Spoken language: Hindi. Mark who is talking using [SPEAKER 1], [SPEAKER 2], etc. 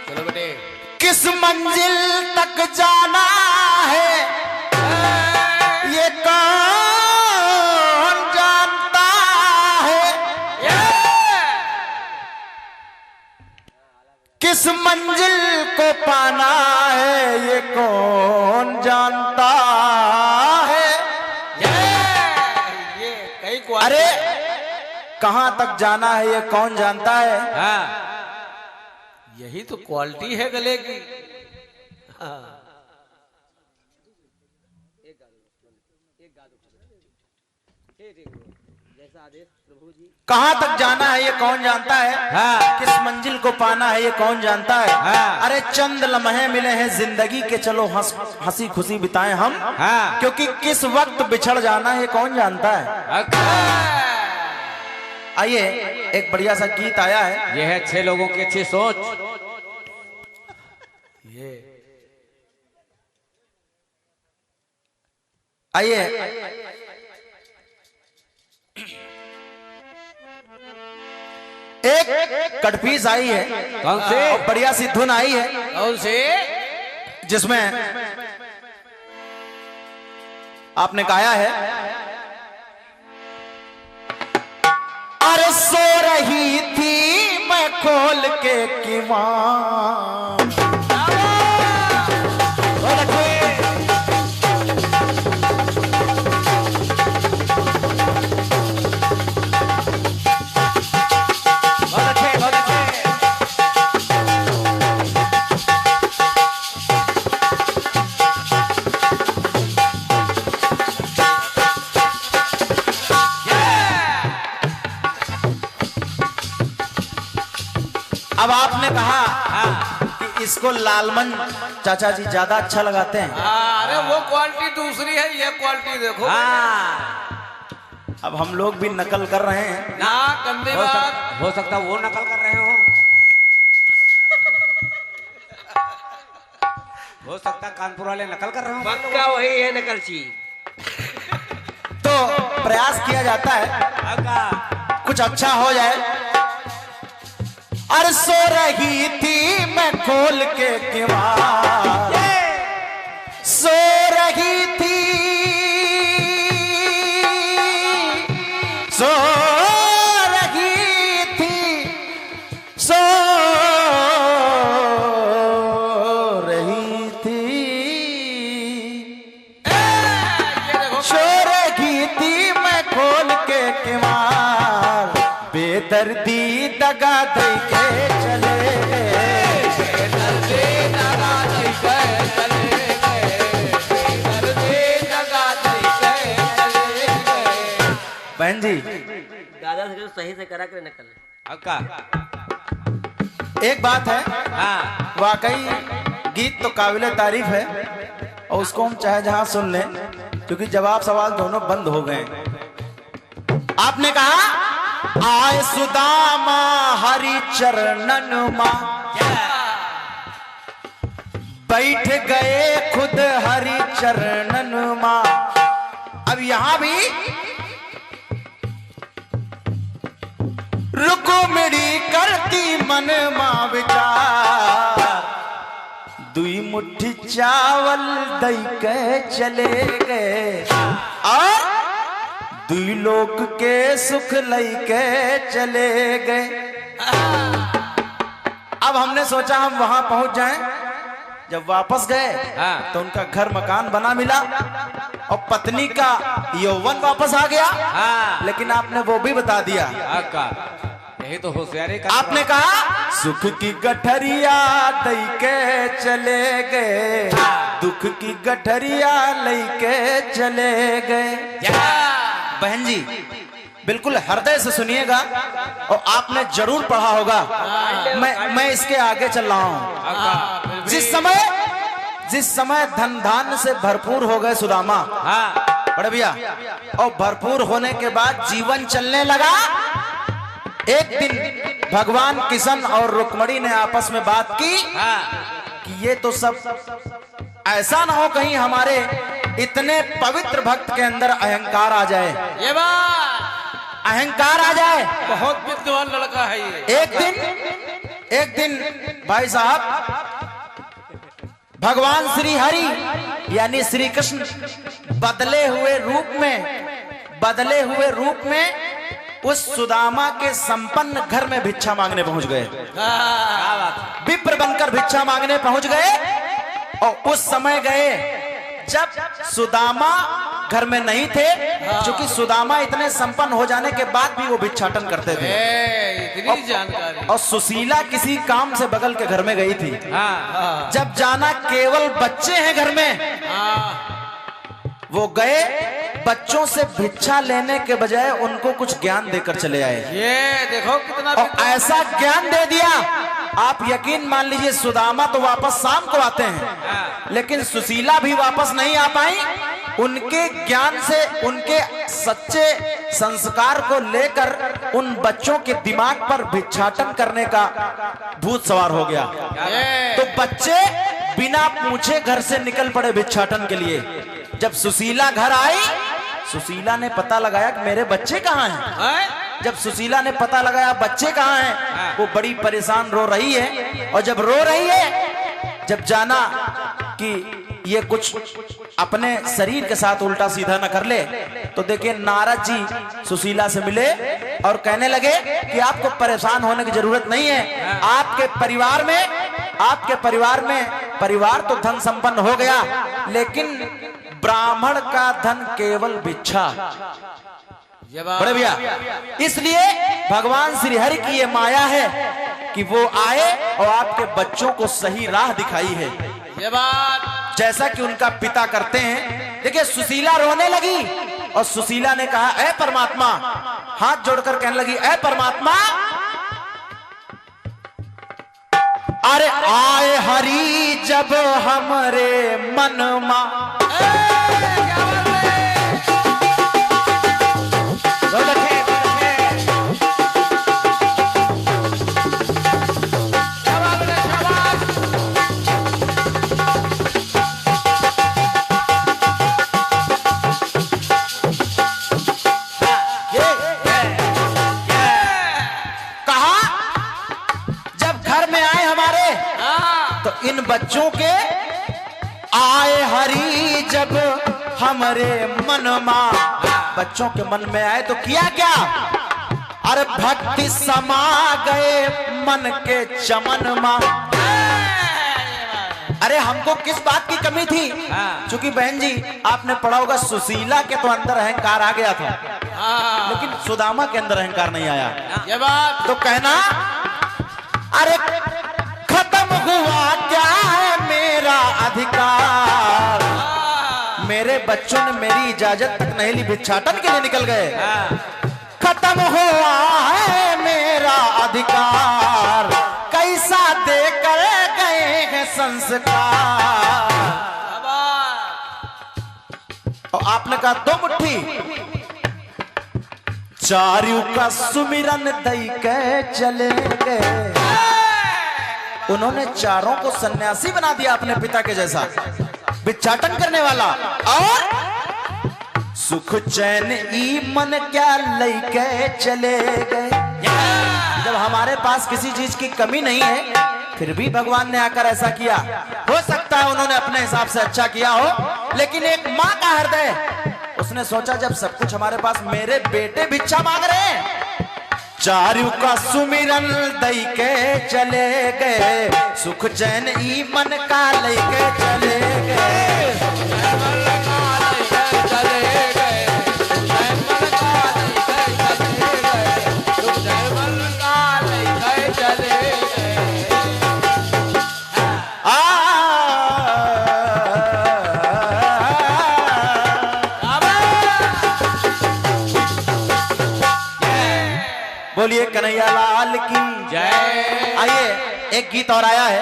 [SPEAKER 1] चलो बेटे।
[SPEAKER 2] किस मंजिल तक जाना है ये कौन जानता है। किस मंजिल को पाना है ये कौन जानता है।
[SPEAKER 1] ये कई को
[SPEAKER 2] अरे कहां तक जाना है ये कौन जानता है।
[SPEAKER 1] हाँ, यही तो क्वालिटी है गले की। हाँ।
[SPEAKER 2] कहां तक जाना है ये कौन जानता है।
[SPEAKER 1] हाँ।
[SPEAKER 2] किस मंजिल को पाना है ये कौन जानता है।
[SPEAKER 1] हाँ।
[SPEAKER 2] अरे चंद लम्हे मिले हैं जिंदगी के, चलो हंसी खुशी बिताएं हम।
[SPEAKER 1] हाँ।
[SPEAKER 2] क्योंकि किस वक्त बिछड़ जाना है ये कौन जानता है। आइए एक बढ़िया सा गीत आया है।
[SPEAKER 1] ये है 6 लोगों की अच्छी सोच। ये
[SPEAKER 2] आइए एक कटपीस आई है।
[SPEAKER 1] कौन से?
[SPEAKER 2] और बढ़िया सी धुन आई है
[SPEAKER 1] कौन से?
[SPEAKER 2] जिसमें आपने गाया है, अरे सो रही थी मैं खोल के किवाड़। अब आपने कहा कि इसको लालमन चाचा जी ज्यादा अच्छा लगाते हैं।
[SPEAKER 1] अरे वो क्वालिटी दूसरी है, ये क्वालिटी देखो।
[SPEAKER 2] अब हम लोग भी नकल कर रहे हैं
[SPEAKER 1] ना गंदी बात।
[SPEAKER 3] हो सकता वो नकल कर रहे हो। हो सकता कानपुर वाले नकल कर रहे हो।
[SPEAKER 1] पक्का वही है नकलची।
[SPEAKER 2] तो प्रयास किया जाता है कुछ अच्छा हो जाए। अरे सो रही थी मैं खोल के किवाड़, सो रही थी, सो रही थी, सो रही थी, सो रही थी मैं खोल के किवाड़। बेदर्दी दगा दे के चले गए,
[SPEAKER 1] बेदर्दी दगा दे के चले गए, बेदर्दी दगा दे के चले गए।
[SPEAKER 2] बहन जी
[SPEAKER 4] दादा से सही से करा कर नकल।
[SPEAKER 3] अक्का।
[SPEAKER 2] एक बात है,
[SPEAKER 3] हाँ।
[SPEAKER 2] वाकई गीत तो काबिले तारीफ है और उसको हम चाहे जहां सुन लें, क्योंकि जवाब सवाल दोनों बंद हो गए। आपने कहा आए सुदामा हरि चरणन मां, बैठ गए खुद हरि चरणन मां। अब यहां भी रुकुमड़ी करती मन मां विचार, दुई मुट्ठी चावल दई के चले गए और दुई लोग के सुख लई के चले गए। अब हमने सोचा हम वहां पहुंच जाएं। जब वापस गए
[SPEAKER 3] हाँ।
[SPEAKER 2] तो उनका घर मकान बना मिला और पत्नी का यौवन वापस आ गया।
[SPEAKER 3] हाँ।
[SPEAKER 2] लेकिन आपने वो भी बता दिया।
[SPEAKER 3] अक्का। यही तो होशियारी का।
[SPEAKER 2] आपने कहा सुख की गठरिया दई के चले गए, दुख की गठरिया लई के चले गए। बहन जी बिल्कुल हृदय से सुनिएगा और आपने जरूर पढ़ा होगा। मैं इसके आगे चल रहा हूं। जिस समय धन धान्य से भरपूर हो गए सुदामा,
[SPEAKER 3] हाँ।
[SPEAKER 2] बड़े भैया, और भरपूर होने के बाद जीवन चलने लगा। एक दिन भगवान किशन और रुक्मणी ने आपस में बात की कि ये तो सब ऐसा ना हो कहीं हमारे इतने पवित्र भक्त के अंदर अहंकार आ जाए।
[SPEAKER 1] ये बात
[SPEAKER 2] अहंकार आ जाए।
[SPEAKER 1] बहुत विद्वान लड़का है ये।
[SPEAKER 2] एक दिन एक दिन भाई साहब भगवान श्री हरि यानी श्री कृष्ण बदले हुए रूप में उस सुदामा के संपन्न घर में भिक्षा मांगने पहुंच गए। विप्र बनकर भिक्षा मांगने पहुंच गए और उस समय गए जब सुदामा घर में नहीं थे, क्योंकि सुदामा इतने संपन्न हो जाने के बाद भी वो भिक्षाटन करते थे।
[SPEAKER 1] इतनी जानकारी।
[SPEAKER 2] और सुशीला किसी काम से बगल के घर में गई थी। जब जाना केवल बच्चे हैं घर में, वो गए बच्चों से भिक्षा लेने के बजाय उनको कुछ ज्ञान देकर चले आए।
[SPEAKER 1] ये देखो कितना
[SPEAKER 2] और ऐसा ज्ञान दे दिया, आप यकीन मान लीजिए सुदामा तो वापस शाम को आते हैं, लेकिन सुशीला भी वापस नहीं आ पाई। उनके ज्ञान से, उनके सच्चे संस्कार को लेकर उन बच्चों के दिमाग पर भिक्षाटन करने का भूत सवार हो गया। तो बच्चे बिना पूछे घर से निकल पड़े भिक्षाटन के लिए। जब सुशीला घर आई, सुशीला ने पता लगाया कि मेरे बच्चे कहाँ हैं। जब सुशीला ने पता लगाया बच्चे कहाँ हैं, वो बड़ी परेशान रो रही है। और जब रो रही है, जब जाना कि ये कुछ अपने शरीर के साथ उल्टा सीधा न कर ले, तो देखिए नारद जी सुशीला से मिले और कहने लगे कि आपको परेशान होने की जरूरत नहीं है। आपके परिवार में परिवार तो धन संपन्न हो गया, लेकिन ब्राह्मण का धन केवल भिक्षा। बड़े भैया, इसलिए भगवान श्री हरि की ये माया है कि वो आए और आपके बच्चों को सही राह दिखाई है,
[SPEAKER 1] ये बात
[SPEAKER 2] जैसा कि उनका पिता करते हैं। देखिए सुशीला रोने लगी और सुशीला ने कहा, ऐ परमात्मा, हाथ जोड़कर कहने लगी, ऐ परमात्मा, अरे आए हरि जब हमरे मन मा, इन बच्चों के आए हरि जब हमरे मन मा, बच्चों के मन में आए तो किया क्या, अरे भक्ति समा गए मन के चमन मा। अरे हमको किस बात की कमी थी, क्योंकि बहन जी आपने पढ़ा होगा सुशीला के तो अंदर अहंकार आ गया था, लेकिन सुदामा के अंदर अहंकार नहीं आया।
[SPEAKER 1] ये बात
[SPEAKER 2] तो कहना, अरे खत्म हुआ क्या है मेरा अधिकार, मेरे बच्चों ने मेरी इजाजत तक नहीं ली, भिक्षाटन के लिए निकल गए। खत्म हुआ है मेरा अधिकार, कैसा देकर गए हैं संस्कार। और आपने कहा 2 मुट्ठी चारू का सुमिरन दई के चले गए। उन्होंने चारों को सन्यासी बना दिया अपने पिता के जैसा, भिक्षाटन करने वाला। और सुख चैन ई मन क्या लेके चले गए। जब हमारे पास किसी चीज की कमी नहीं है, फिर भी भगवान ने आकर ऐसा किया। हो सकता है उन्होंने अपने हिसाब से अच्छा किया हो, लेकिन एक माँ का हृदय, उसने सोचा जब सब कुछ हमारे पास, मेरे बेटे भिक्षा मांग रहे हैं, चारू का सुमिरन दई के चले गए, सुख चैन ई मन का लेके चले गए। बोलिए कन्हैया लाल की जय। आइए एक गीत और आया है।